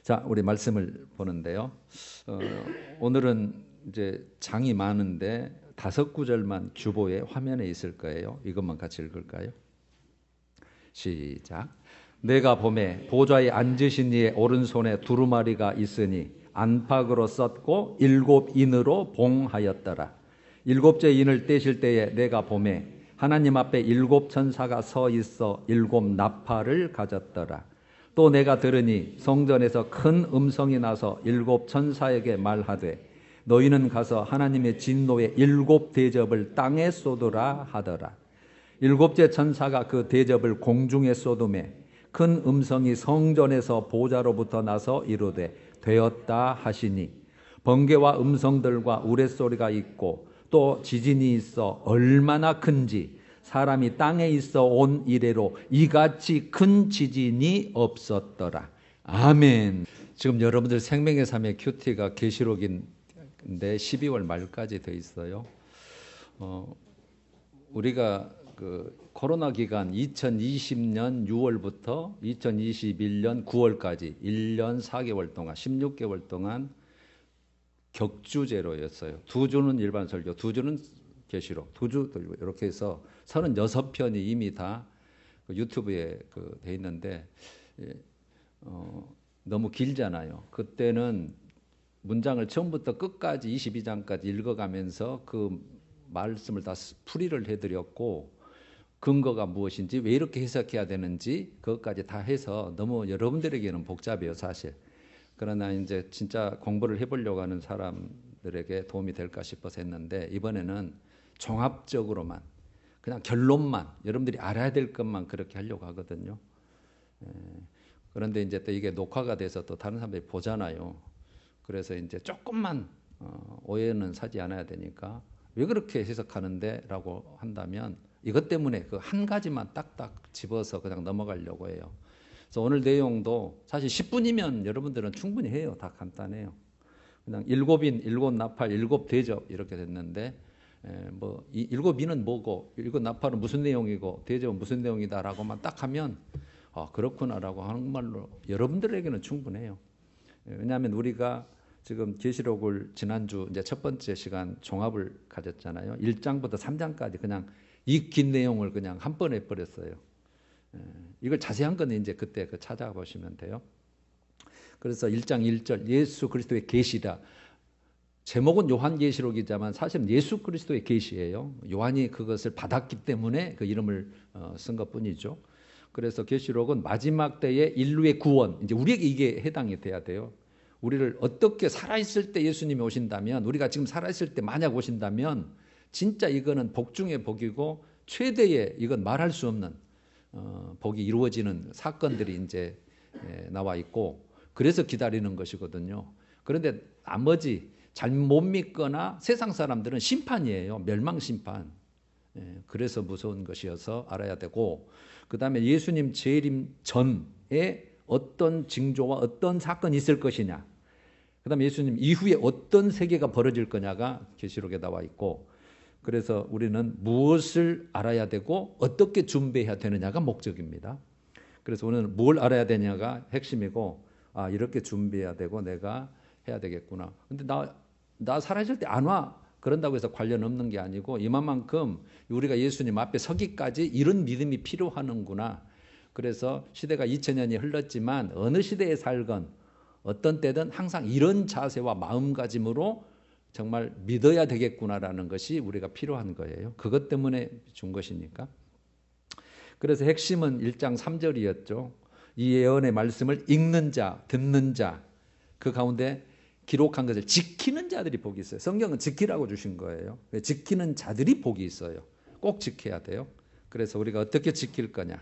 자, 우리 말씀을 보는데요. 오늘은 이제 장이 많은데 5구절만 주보에 화면에 있을 거예요. 이것만 같이 읽을까요? 시작. 내가 보매 보좌에 앉으신 이의 오른손에 두루마리가 있으니 안팎으로 썼고 7인으로 봉하였더라. 7째 인을 떼실 때에 내가 보매 하나님 앞에 7천사가 서 있어 7나팔을 가졌더라. 또 내가 들으니 성전에서 큰 음성이 나서 7천사에게 말하되 너희는 가서 하나님의 진노의 7대접을 땅에 쏟으라 하더라. 7째 천사가 그 대접을 공중에 쏟음에 큰 음성이 성전에서 보좌로부터 나서 이르되 되었다 하시니 번개와 음성들과 우레소리가 있고 또 지진이 있어 얼마나 큰지 사람이 땅에 있어 온 이래로 이같이 큰 지진이 없었더라. 아멘. 지금 여러분들 생명의 삶의 큐티가 계시록인데 12월 말까지 돼 있어요. 우리가 그 코로나 기간 2020년 6월부터 2021년 9월까지 1년 4개월 동안 16개월 동안 격주제로였어요. 2주는 일반 설교, 2주는 계시록, 2주 이렇게 해서 36편이 이미 다 유튜브에 돼 있는데 너무 길잖아요. 그때는 문장을 처음부터 끝까지 22장까지 읽어가면서 그 말씀을 다 풀이를 해드렸고 근거가 무엇인지 왜 이렇게 해석해야 되는지 그것까지 다 해서 너무 여러분들에게는 복잡해요, 사실. 그러나 이제 진짜 공부를 해보려고 하는 사람들에게 도움이 될까 싶어서 했는데 이번에는 종합적으로만 그냥 결론만 여러분들이 알아야 될 것만 그렇게 하려고 하거든요. 그런데 이제 또 이게 녹화가 돼서 또 다른 사람들이 보잖아요. 그래서 이제 조금만 오해는 사지 않아야 되니까 왜 그렇게 해석하는데 라고 한다면 이것 때문에 그 한 가지만 딱딱 집어서 그냥 넘어가려고 해요. 그래서 오늘 내용도 사실 10분이면 여러분들은 충분히 해요. 다 간단해요. 그냥 7인, 7나팔, 7대접 이렇게 됐는데 뭐 이 7인은 뭐고 7나팔은 무슨 내용이고 대접은 무슨 내용이다라고만 딱 하면 그렇구나라고 하는 말로 여러분들에게는 충분해요. 왜냐하면 우리가 지금 계시록을 지난주 이제 첫 번째 시간 종합을 가졌잖아요. 1장부터 3장까지 그냥 이 긴 내용을 그냥 한 번에 버렸어요. 이걸 자세한 건 이제 그때 찾아보시면 돼요. 그래서 1장 1절 예수 그리스도의 계시라. 제목은 요한계시록이지만 사실은 예수 그리스도의 계시예요. 요한이 그것을 받았기 때문에 그 이름을 쓴 것뿐이죠. 그래서 계시록은 마지막 때의 인류의 구원, 이제 우리에게 이게 해당이 돼야 돼요. 우리를 어떻게 살아있을 때 예수님이 오신다면, 우리가 지금 살아있을 때 만약 오신다면 진짜 이거는 복 중의 복이고 최대의 이건 말할 수 없는 복이 이루어지는 사건들이 이제 나와 있고 그래서 기다리는 것이거든요. 그런데 나머지 잘못 못 믿거나 세상 사람들은 심판이에요. 멸망 심판. 그래서 무서운 것이어서 알아야 되고 그 다음에 예수님 재림 전에 어떤 징조와 어떤 사건이 있을 것이냐 그 다음에 예수님 이후에 어떤 세계가 벌어질 거냐가 계시록에 나와 있고 그래서 우리는 무엇을 알아야 되고 어떻게 준비해야 되느냐가 목적입니다. 그래서 오늘은 뭘 알아야 되냐가 핵심이고 이렇게 준비해야 되고 내가 해야 되겠구나. 근데 나 살아있을 때 안 와. 그런다고 해서 관련 없는 게 아니고 이만큼 우리가 예수님 앞에 서기까지 이런 믿음이 필요하는구나. 그래서 시대가 2000년이 흘렀지만 어느 시대에 살건 어떤 때든 항상 이런 자세와 마음가짐으로 정말 믿어야 되겠구나라는 것이 우리가 필요한 거예요. 그것 때문에 준 것이니까. 그래서 핵심은 1장 3절이었죠. 이 예언의 말씀을 읽는 자, 듣는 자, 그 가운데 기록한 것을 지키는 자들이 복이 있어요. 성경은 지키라고 주신 거예요. 지키는 자들이 복이 있어요. 꼭 지켜야 돼요. 그래서 우리가 어떻게 지킬 거냐.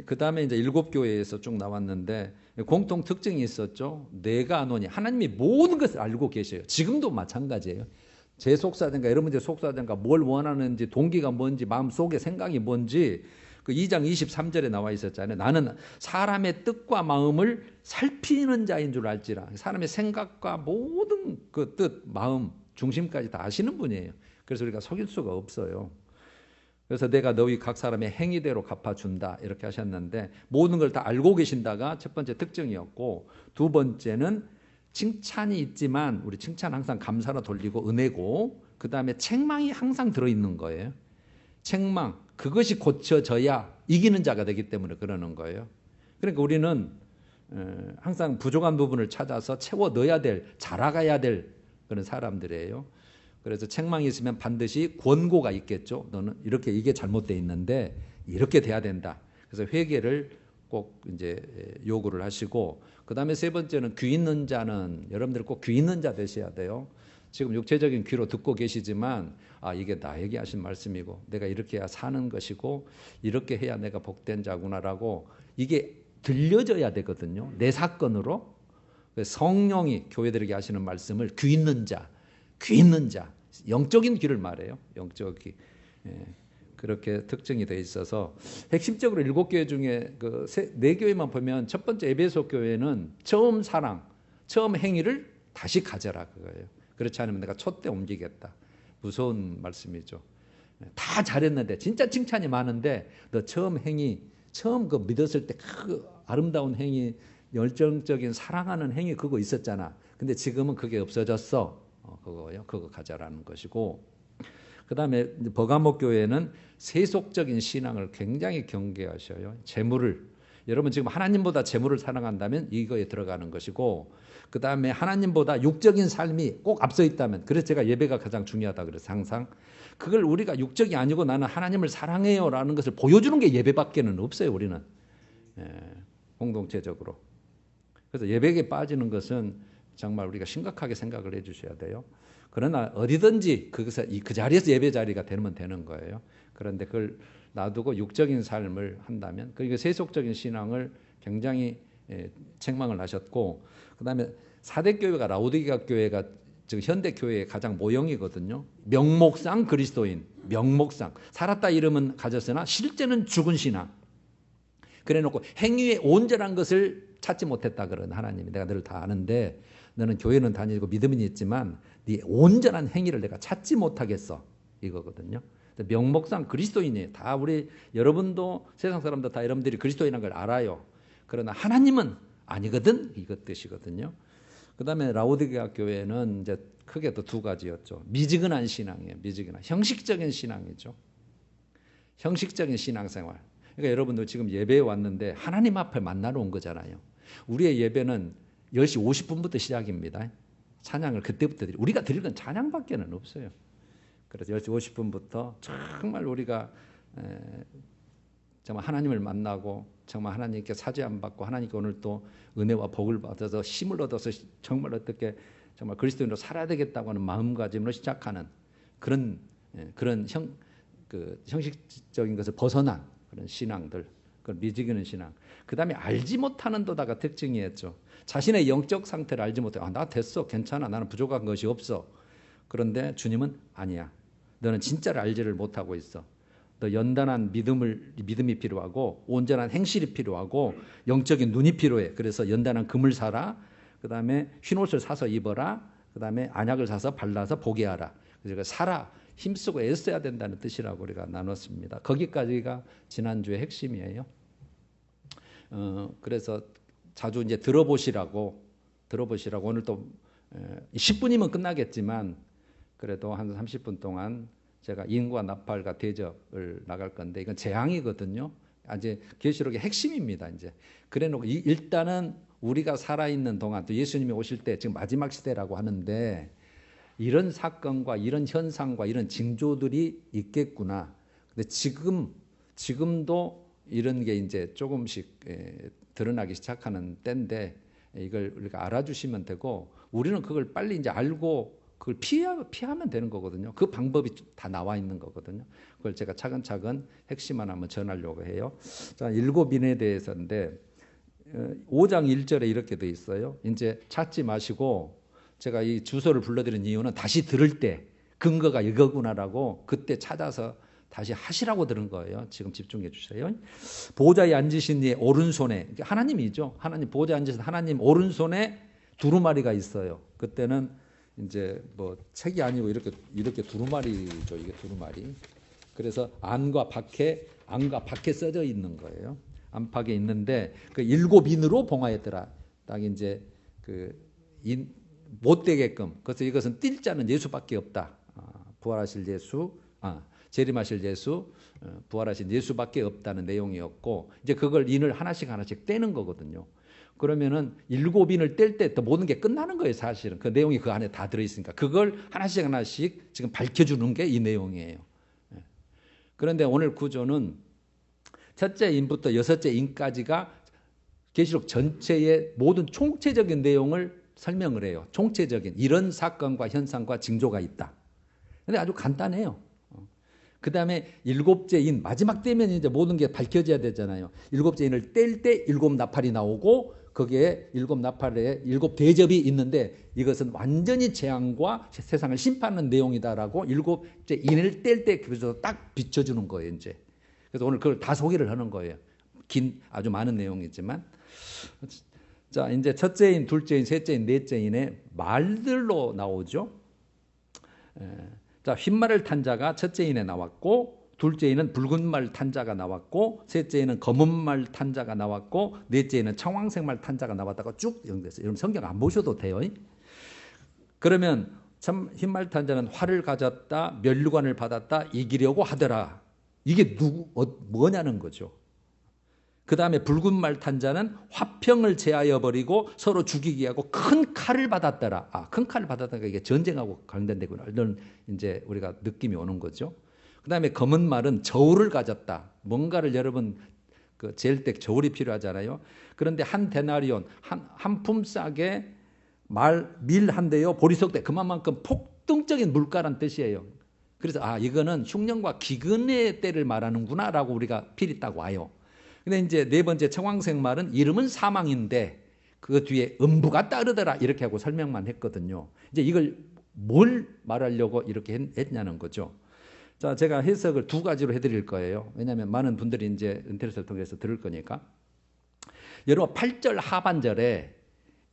그 다음에 이제 7교회에서 쭉 나왔는데 공통 특징이 있었죠. 내가 아노니 하나님이 모든 것을 알고 계셔요. 지금도 마찬가지예요. 제 속사정과 여러분들 속사정과 뭘 원하는지 동기가 뭔지 마음속에 생각이 뭔지 그 2장 23절에 나와 있었잖아요. 나는 사람의 뜻과 마음을 살피는 자인 줄 알지라. 사람의 생각과 모든 그 뜻, 마음, 중심까지 다 아시는 분이에요. 그래서 우리가 속일 수가 없어요. 그래서 내가 너희 각 사람의 행위대로 갚아준다 이렇게 하셨는데 모든 걸 다 알고 계신다가 첫 번째 특징이었고, 두 번째는 칭찬이 있지만 우리 칭찬 항상 감사로 돌리고 은혜고, 그 다음에 책망이 항상 들어있는 거예요. 책망, 그것이 고쳐져야 이기는 자가 되기 때문에 그러는 거예요. 그러니까 우리는 항상 부족한 부분을 찾아서 채워 넣어야 될, 자라가야 될 그런 사람들이에요. 그래서 책망이 있으면 반드시 권고가 있겠죠. 너는 이렇게, 이게 잘못되어 있는데 이렇게 돼야 된다. 그래서 회개를 꼭 이제 요구를 하시고, 그 다음에 세 번째는 귀 있는 자는, 여러분들 꼭 귀 있는 자 되셔야 돼요. 지금 육체적인 귀로 듣고 계시지만 이게 나에게 하신 말씀이고 내가 이렇게 해야 사는 것이고 이렇게 해야 내가 복된 자구나라고 이게 들려져야 되거든요. 내 사건으로. 성령이 교회들에게 하시는 말씀을 귀 있는 자, 귀 있는 자, 영적인 귀를 말해요. 영적 귀. 그렇게 특징이 되어 있어서 핵심적으로 7교회 중에 그 4교회만 보면 첫 번째 에베소 교회는 처음 사랑, 처음 행위를 다시 가져라 그거예요. 그렇지 않으면 내가 촛대 옮기겠다. 무서운 말씀이죠. 다 잘했는데, 진짜 칭찬이 많은데 너 처음 행위, 처음 그 믿었을 때 그 아름다운 행위, 열정적인 사랑하는 행위 그거 있었잖아. 근데 지금은 그게 없어졌어. 그거요. 그거 가져라는 것이고, 그 다음에 버가모 교회는 세속적인 신앙을 굉장히 경계하셔요. 재물을, 여러분 지금 하나님보다 재물을 사랑한다면 이거에 들어가는 것이고, 그 다음에 하나님보다 육적인 삶이 꼭 앞서 있다면, 그래서 제가 예배가 가장 중요하다 그래서 항상 그걸 우리가 육적이 아니고 나는 하나님을 사랑해요 라는 것을 보여주는 게 예배밖에는 없어요. 우리는 공동체적으로. 그래서 예배에 빠지는 것은 정말 우리가 심각하게 생각을 해 주셔야 돼요. 그러나 어디든지 그 자리에서 예배 자리가 되면 되는 거예요. 그런데 그걸 놔두고 육적인 삶을 한다면, 그러니까 세속적인 신앙을 굉장히 책망을 하셨고, 그 다음에 4대 교회가 라오디게아 교회가 즉 현대 교회의 가장 모형이거든요. 명목상 그리스도인, 명목상 살았다 이름은 가졌으나 실제는 죽은 신앙. 그래놓고 행위의 온전한 것을 찾지 못했다 그런 하나님이, 내가 너를 다 아는데 너는 교회는 다니고 믿음은 있지만 네 온전한 행위를 내가 찾지 못하겠어 이거거든요. 명목상 그리스도인이에요. 다 우리 여러분도 세상 사람도 다 여러분들이 그리스도인이라는 걸 알아요. 그러나 하나님은 아니거든 이것 뜻이거든요. 그 다음에 라오디게아 교회는 이제 크게 또 두 가지였죠. 미지근한 신앙이에요. 미지근한 형식적인 신앙이죠. 형식적인 신앙생활. 그러니까 여러분들 지금 예배에 왔는데 하나님 앞에 만나러 온 거잖아요. 우리의 예배는 10시 50분부터 시작입니다. 찬양을 그때부터 우리가 드릴 건 찬양밖에는 없어요. 그래서 10시 50분부터 정말 우리가 정말 하나님을 만나고 정말 하나님께 사죄함 받고 하나님께 오늘 또 은혜와 복을 받아서 힘을 얻어서 정말 어떻게 정말 그리스도인으로 살아야 되겠다고 하는 마음가짐으로 시작하는 그런 형식적인 것을 벗어난 그런 신앙들, 그런 미지근한 신앙. 그 다음에 알지 못하는 도다가 특징이었죠. 자신의 영적 상태를 알지 못해. 나 됐어, 괜찮아, 나는 부족한 것이 없어. 그런데 주님은 아니야. 너는 진짜를 알지를 못하고 있어. 너 연단한 믿음이 필요하고 온전한 행실이 필요하고 영적인 눈이 필요해. 그래서 연단한 금을 사라. 그 다음에 흰옷을 사서 입어라. 그 다음에 안약을 사서 발라서 보게 하라. 그래서 살아, 힘쓰고 애써야 된다는 뜻이라고 우리가 나눴습니다. 거기까지가 지난주의 핵심이에요. 그래서 자주 이제 들어보시라고 오늘 또 10분이면 끝나겠지만 그래도 한 30분 동안 제가 인과 나팔과 대접을 나갈 건데 이건 재앙이거든요. 이제 계시록의 핵심입니다. 이제 그래놓고 일단은 우리가 살아있는 동안 또 예수님이 오실 때 지금 마지막 시대라고 하는데 이런 사건과 이런 현상과 이런 징조들이 있겠구나. 근데 지금도 이런 게 이제 조금씩 드러나기 시작하는 때인데 이걸 우리가 알아주시면 되고 우리는 그걸 빨리 이제 알고 그걸 피하면 되는 거거든요. 그 방법이 다 나와 있는 거거든요. 그걸 제가 차근차근 핵심만 한번 전하려고 해요. 자, 7인에 대해서인데 5장 1절에 이렇게 돼 있어요. 이제 찾지 마시고 제가 이 주소를 불러드린 이유는 다시 들을 때 근거가 이거구나라고 그때 찾아서 다시 하시라고 들은 거예요. 지금 집중해 주세요. 보좌에 앉으신 이의 오른손에, 하나님이죠. 하나님 보좌에 앉으신 하나님 오른손에 두루마리가 있어요. 그때는 이제 뭐 책이 아니고 이렇게 두루마리죠. 이게 두루마리. 그래서 안과 밖에 써져 있는 거예요. 안팎에 있는데 그 7인으로 봉하였더라. 딱 이제 못 되게끔. 그래서 이것은 뛸 자는 예수밖에 없다. 부활하실 예수, 재림하실 예수, 부활하신 예수밖에 없다는 내용이었고, 이제 그걸 인을 하나씩 떼는 거거든요. 그러면은 7인을 뗄 때 또 모든 게 끝나는 거예요, 사실은. 그 내용이 그 안에 다 들어있으니까. 그걸 하나씩 지금 밝혀주는 게 이 내용이에요. 그런데 오늘 구조는 첫째 인부터 여섯째 인까지가 계시록 전체의 모든 총체적인 내용을 설명을 해요. 총체적인 이런 사건과 현상과 징조가 있다. 근데 아주 간단해요. 그 다음에 7째 인, 마지막 때면 이제 모든 게 밝혀져야 되잖아요. 7째 인을 뗄 때 7나팔이 나오고 거기에 7나팔에 7대접이 있는데 이것은 완전히 재앙과 세상을 심판하는 내용이다라고 7째 인을 뗄 때 그래서 딱 비춰주는 거예요, 이제. 그래서 오늘 그걸 다 소개를 하는 거예요. 긴 아주 많은 내용이지만. 자, 이제 첫째 인, 둘째 인, 셋째 인, 넷째 인의 말들로 나오죠. 자, 흰말을 탄 자가 첫째 인에 나왔고, 둘째 인은 붉은 말 탄 자가 나왔고, 셋째 인은 검은 말 탄 자가 나왔고, 넷째 인은 청황색 말 탄 자가 나왔다가 쭉 연결됐어요. 여러분 성경 안 보셔도 돼요. 그러면 참 흰말 탄 자는 활을 가졌다, 면류관을 받았다, 이기려고 하더라. 이게 뭐냐는 거죠. 그 다음에 붉은 말 탄 자는 화평을 제하여 버리고 서로 죽이게 하고 큰 칼을 받았더라. 큰 칼을 받았다가 이게 전쟁하고 관련되구나. 이런 이제 우리가 느낌이 오는 거죠. 그 다음에 검은 말은 저울을 가졌다. 뭔가를 여러분 잴 때 저울이 필요하잖아요. 그런데 한 데나리온, 한 품 싸게 밀 한 대요, 보리석 대, 그만큼 폭등적인 물가란 뜻이에요. 그래서 이거는 흉년과 기근의 때를 말하는구나라고 우리가 필이 딱 와요. 근데 이제 네 번째 청황색 말은 이름은 사망인데 그 뒤에 음부가 따르더라 이렇게 하고 설명만 했거든요. 이제 이걸 뭘 말하려고 이렇게 했냐는 거죠. 자, 제가 해석을 두 가지로 해드릴 거예요. 왜냐하면 많은 분들이 이제 인터넷을 통해서 들을 거니까. 여러분 8절 하반절에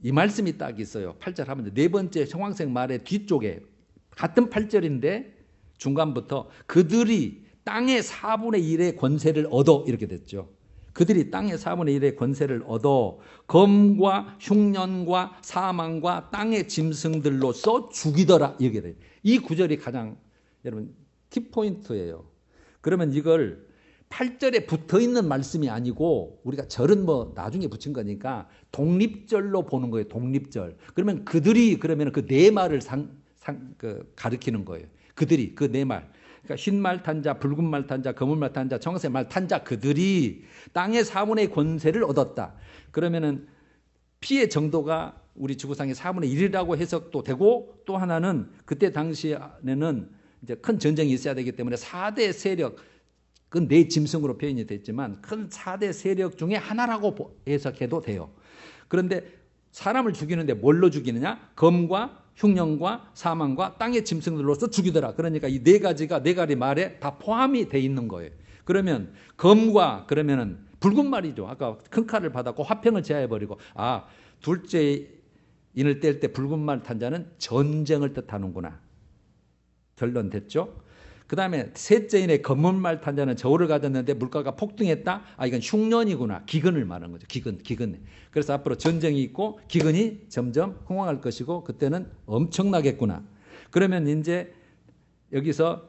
이 말씀이 딱 있어요. 8절 하반절 네 번째 청황색 말의 뒤쪽에 같은 8절인데 중간부터 그들이 땅의 4분의 1의 권세를 얻어 이렇게 됐죠. 그들이 땅의 4분의 1의 권세를 얻어 검과 흉년과 사망과 땅의 짐승들로서 죽이더라 이렇게 돼요. 이 구절이 가장 여러분 키포인트예요. 그러면 이걸 8절에 붙어있는 말씀이 아니고 우리가 절은 나중에 붙인 거니까 독립절로 보는 거예요. 독립절. 그러면 그들이 그러면 그 네 말을 가리키는 거예요. 그들이 그 네 말. 그러니까 흰 말 탄 자, 붉은 말 탄 자, 검은 말 탄 자, 청색 말 탄 자 그들이 땅의 4분의 권세를 얻었다. 그러면은 피의 정도가 우리 지구상의 4분의 1이라고 해석도 되고 또 하나는 그때 당시에는 이제 큰 전쟁이 있어야 되기 때문에 4대 세력, 그건 네 짐승으로 표현이 됐지만 큰 4대 세력 중에 하나라고 해석해도 돼요. 그런데 사람을 죽이는데 뭘로 죽이느냐? 검과 흉년과 사망과 땅의 짐승들로서 죽이더라. 그러니까 이 네 가지가 네 가지 말에 다 포함이 돼 있는 거예요. 그러면 검과 그러면은 붉은 말이죠. 아까 큰 칼을 받았고 화평을 제하해 버리고 둘째 인을 뗄 때 붉은 말 탄 자는 전쟁을 뜻하는구나. 결론됐죠? 그 다음에 셋째 인의 검은 말 탄 자는 저울을 가졌는데 물가가 폭등했다. 이건 흉년이구나. 기근을 말하는 거죠. 기근. 그래서 앞으로 전쟁이 있고 기근이 점점 흥황할 것이고 그때는 엄청나겠구나. 그러면 이제 여기서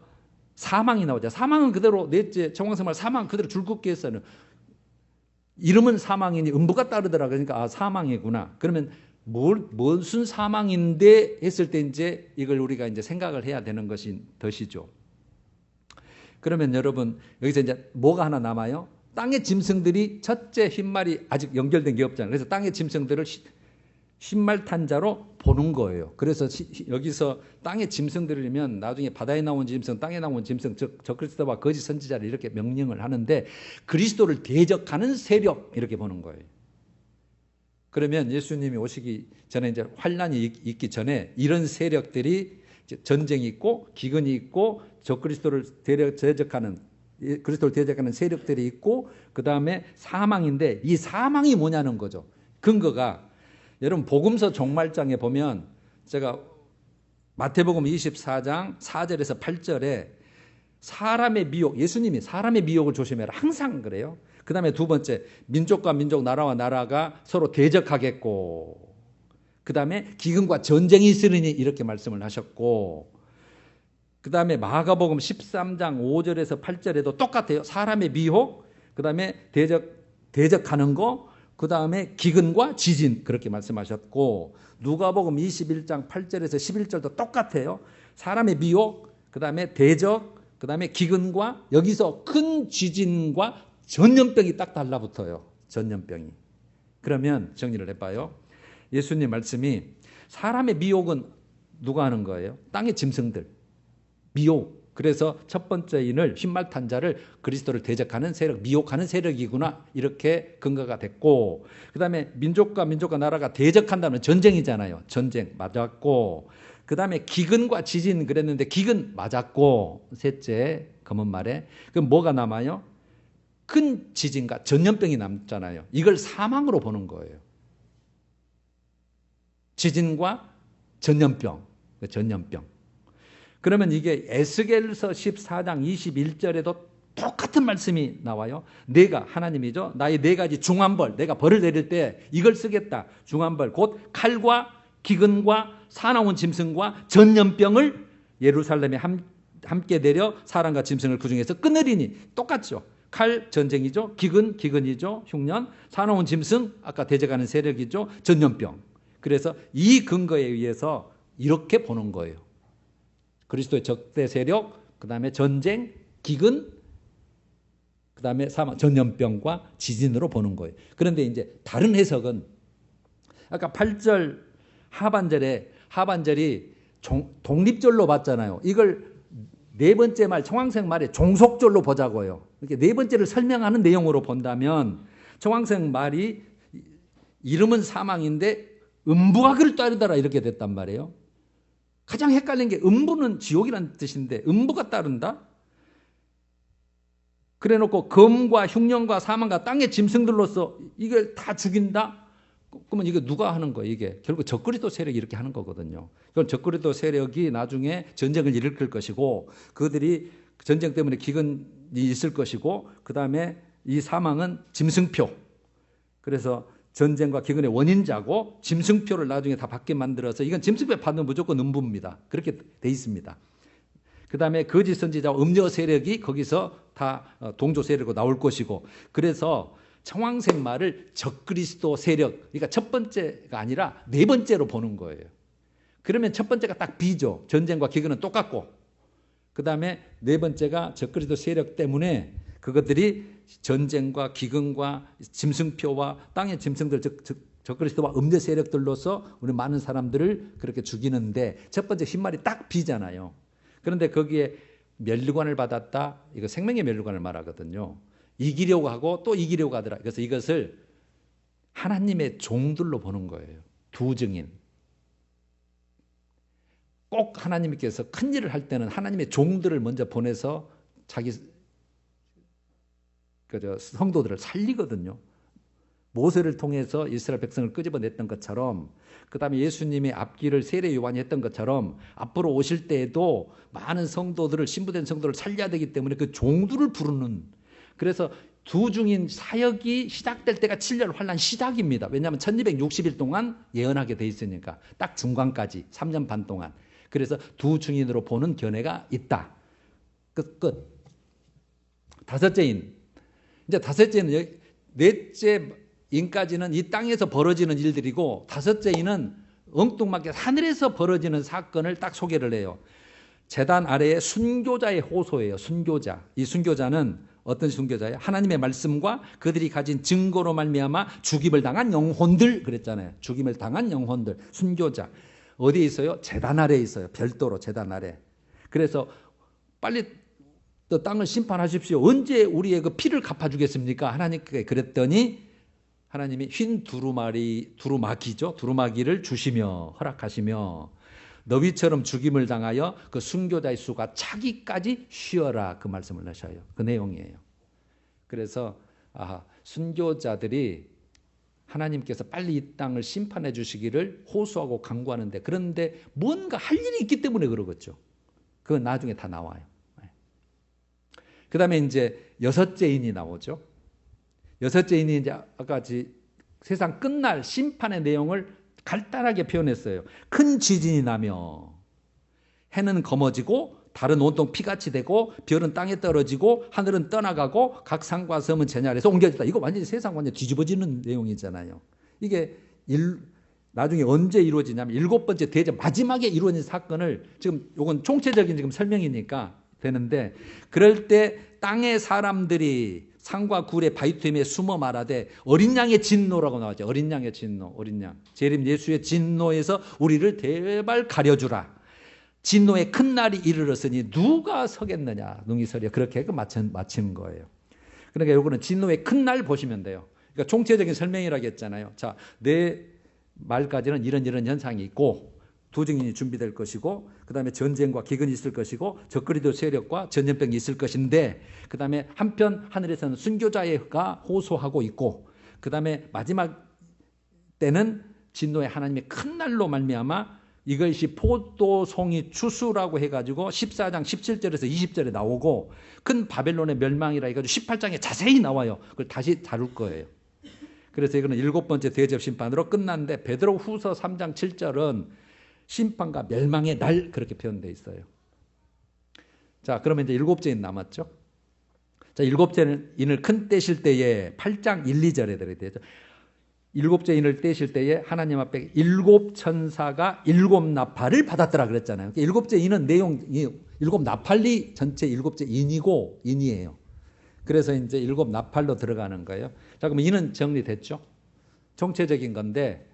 사망이 나오죠. 사망은 그대로 넷째 청황색 말 사망 그대로 줄긋게 했어요. 이름은 사망이니 음부가 따르더라. 그러니까 사망이구나. 그러면 무슨 사망인데 했을 때 이제 이걸 우리가 이제 생각을 해야 되는 것이죠. 그러면 여러분 여기서 이제 뭐가 하나 남아요? 땅의 짐승들이 첫째 흰말이 아직 연결된 게 없잖아요. 그래서 땅의 짐승들을 흰말 탄 자로 보는 거예요. 그래서 여기서 땅의 짐승들이면 나중에 바다에 나온 짐승, 땅에 나온 짐승, 즉 적그리스도와 거짓 선지자를 이렇게 명령을 하는데 그리스도를 대적하는 세력 이렇게 보는 거예요. 그러면 예수님이 오시기 전에 이제 환란이 있기 전에 이런 세력들이 전쟁이 있고 기근이 있고 적그리스도를 대적하는 그리스도를 대적하는 세력들이 있고 그 다음에 사망인데 이 사망이 뭐냐는 거죠. 근거가 여러분 복음서 종말장에 보면 제가 마태복음 24장 4절에서 8절에 사람의 미혹, 예수님이 사람의 미혹을 조심해라. 항상 그래요. 그 다음에 두 번째, 민족과 민족, 나라와 나라가 서로 대적하겠고, 그 다음에 기근과 전쟁이 있으리니 이렇게 말씀을 하셨고, 그 다음에 마가복음 13장 5절에서 8절에도 똑같아요. 사람의 미혹, 그 다음에 대적하는 거, 그 다음에 기근과 지진 그렇게 말씀하셨고, 누가복음 21장 8절에서 11절도 똑같아요. 사람의 미혹, 그 다음에 대적, 그 다음에 기근과 여기서 큰 지진과 전염병이 딱 달라붙어요. 전염병이. 그러면 정리를 해봐요. 예수님 말씀이 사람의 미혹은 누가 하는 거예요? 땅의 짐승들. 미혹. 그래서 첫 번째 인을 흰말탄 자를 그리스도를 대적하는 세력, 미혹하는 세력이구나 이렇게 근거가 됐고, 그 다음에 민족과 나라가 대적한다면 전쟁이잖아요. 전쟁 맞았고, 그 다음에 기근과 지진 그랬는데 기근 맞았고, 셋째 검은 말에 그럼 뭐가 남아요? 큰 지진과 전염병이 남잖아요. 이걸 사망으로 보는 거예요. 지진과 전염병. 그러면 이게 에스겔서 14장 21절에도 똑같은 말씀이 나와요. 내가 하나님이죠. 나의 네 가지 중한벌, 내가 벌을 내릴 때 이걸 쓰겠다. 중한벌, 곧 칼과 기근과 사나운 짐승과 전염병을 예루살렘에 함께 내려 사람과 짐승을 그 중에서 끊으리니. 똑같죠. 칼 전쟁이죠. 기근이죠. 흉년. 사나운 짐승 아까 대적하는 세력이죠. 전염병. 그래서 이 근거에 의해서 이렇게 보는 거예요. 그리스도의 적대 세력, 그 다음에 전쟁, 기근, 그 다음에 사망, 전염병과 지진으로 보는 거예요. 그런데 이제 다른 해석은 아까 8절 하반절이 독립절로 봤잖아요. 이걸 네 번째 말, 청황색 말에 종속절로 보자고요. 이렇게 네 번째를 설명하는 내용으로 본다면 청황색 말이 이름은 사망인데 음부가 그를 따르더라 이렇게 됐단 말이에요. 가장 헷갈린 게 음부는 지옥이라는 뜻인데 음부가 따른다? 그래 놓고 검과 흉년과 사망과 땅의 짐승들로서 이걸 다 죽인다? 그러면 이거 누가 하는 거예요? 이게 결국 적그리스도 세력이 이렇게 하는 거거든요. 그럼 적그리스도 세력이 나중에 전쟁을 일으킬 것이고 그들이 전쟁 때문에 기근이 있을 것이고 그 다음에 이 사망은 짐승표. 그래서 전쟁과 기근의 원인자고 짐승표를 나중에 다 받게 만들어서 이건 짐승표 받으면 무조건 음부입니다. 그렇게 돼 있습니다. 그 다음에 거짓 선지자와 음녀 세력이 거기서 다 동조 세력으로 나올 것이고 그래서 청황색 말을 적그리스도 세력, 그러니까 첫 번째가 아니라 네 번째로 보는 거예요. 그러면 첫 번째가 딱 B죠. 전쟁과 기근은 똑같고 그 다음에 네 번째가 적그리스도 세력 때문에 그것들이 전쟁과 기근과 짐승표와 땅의 짐승들 적그리스도와 음녀 세력들로서 우리 많은 사람들을 그렇게 죽이는데 첫 번째 흰말이 딱 B잖아요. 그런데 거기에 면류관을 받았다. 이거 생명의 면류관을 말하거든요. 이기려고 하고 또 이기려고 하더라. 그래서 이것을 하나님의 종들로 보는 거예요. 두 증인. 꼭 하나님께서 큰 일을 할 때는 하나님의 종들을 먼저 보내서 자기 성도들을 살리거든요. 모세를 통해서 이스라엘 백성을 끄집어냈던 것처럼 그 다음에 예수님이 앞길을 세례 요한이 했던 것처럼 앞으로 오실 때에도 많은 성도들을 신부된 성도를 살려야 되기 때문에 그 종들을 부르는 그래서 두 중인 사역이 시작될 때가 7년 환란 시작입니다. 왜냐하면 1260일 동안 예언하게 돼 있으니까 딱 중간까지 3년 반 동안 그래서 두 중인으로 보는 견해가 있다. 끝. 다섯째 인 이제 다섯째는 넷째 인까지는 이 땅에서 벌어지는 일들이고 다섯째 인은 엉뚱맞게 하늘에서 벌어지는 사건을 딱 소개를 해요. 제단 아래에 순교자의 호소예요. 순교자. 이 순교자는 어떤 순교자예요? 하나님의 말씀과 그들이 가진 증거로 말미암아 죽임을 당한 영혼들 그랬잖아요. 죽임을 당한 영혼들. 순교자. 어디에 있어요? 제단 아래에 있어요. 별도로 제단 아래. 그래서 빨리 또 땅을 심판하십시오. 언제 우리의 그 피를 갚아주겠습니까? 하나님께 그랬더니 하나님이 흰 두루마기죠. 두루마기를 주시며 허락하시며 너희처럼 죽임을 당하여 그 순교자의 수가 차기까지 쉬어라 그 말씀을 하셔요. 그 내용이에요. 그래서 순교자들이 하나님께서 빨리 이 땅을 심판해 주시기를 호소하고 간구하는데 그런데 뭔가 할 일이 있기 때문에 그러겠죠. 그건 나중에 다 나와요. 그 다음에 이제 여섯째 인이 나오죠. 여섯째 인이 이제 아까 세상 끝날 심판의 내용을 간단하게 표현했어요. 큰 지진이 나며 해는 검어지고 달은 온통 피같이 되고 별은 땅에 떨어지고 하늘은 떠나가고 각 산과 섬은 제냐리에서 옮겨졌다. 이거 완전히 세상 완전히 뒤집어지는 내용이잖아요. 이게 나중에 언제 이루어지냐면 일곱 번째 대접 마지막에 이루어진 사건을 지금 이건 총체적인 지금 설명이니까 되는데 그럴 때 땅의 사람들이 산과 굴의 바위틈에 숨어 말하되 어린 양의 진노라고 나왔죠. 어린 양의 진노, 어린 양. 재림 예수의 진노에서 우리를 대발 가려주라. 진노의 큰 날이 이르렀으니 누가 서겠느냐. 능히서리야. 그렇게 마치는 거예요. 그러니까 요거는 진노의 큰 날 보시면 돼요. 그러니까 총체적인 설명이라고 했잖아요. 자, 내 말까지는 이런 현상이 있고 두 증인이 준비될 것이고 그 다음에 전쟁과 기근이 있을 것이고 적그리도 세력과 전염병이 있을 것인데 그 다음에 한편 하늘에서는 순교자가 호소하고 있고 그 다음에 마지막 때는 진노의 하나님의 큰 날로 말미암아 이것이 포도송이 추수라고 해가지고 14장 17절에서 20절에 나오고 큰 바벨론의 멸망이라 해가지고 18장에 자세히 나와요. 그걸 다시 다룰 거예요. 그래서 이거는 일곱 번째 대접 심판으로 끝났는데 베드로 후서 3장 7절은 심판과 멸망의 날 그렇게 표현되어 있어요. 자, 그러면 이제 일곱째 인 남았죠. 자, 일곱째 인을 큰 떼실 때에 8장 1, 2절에 들어야 되죠. 일곱째 인을 떼실 때에 하나님 앞에 일곱 천사가 일곱 나팔을 받았더라 그랬잖아요. 그러니까 일곱째 인은 내용이 일곱 나팔이 전체 일곱째 인이고 인이에요. 그래서 이제 일곱 나팔로 들어가는 거예요. 자, 그럼 인은 정리됐죠? 총체적인 건데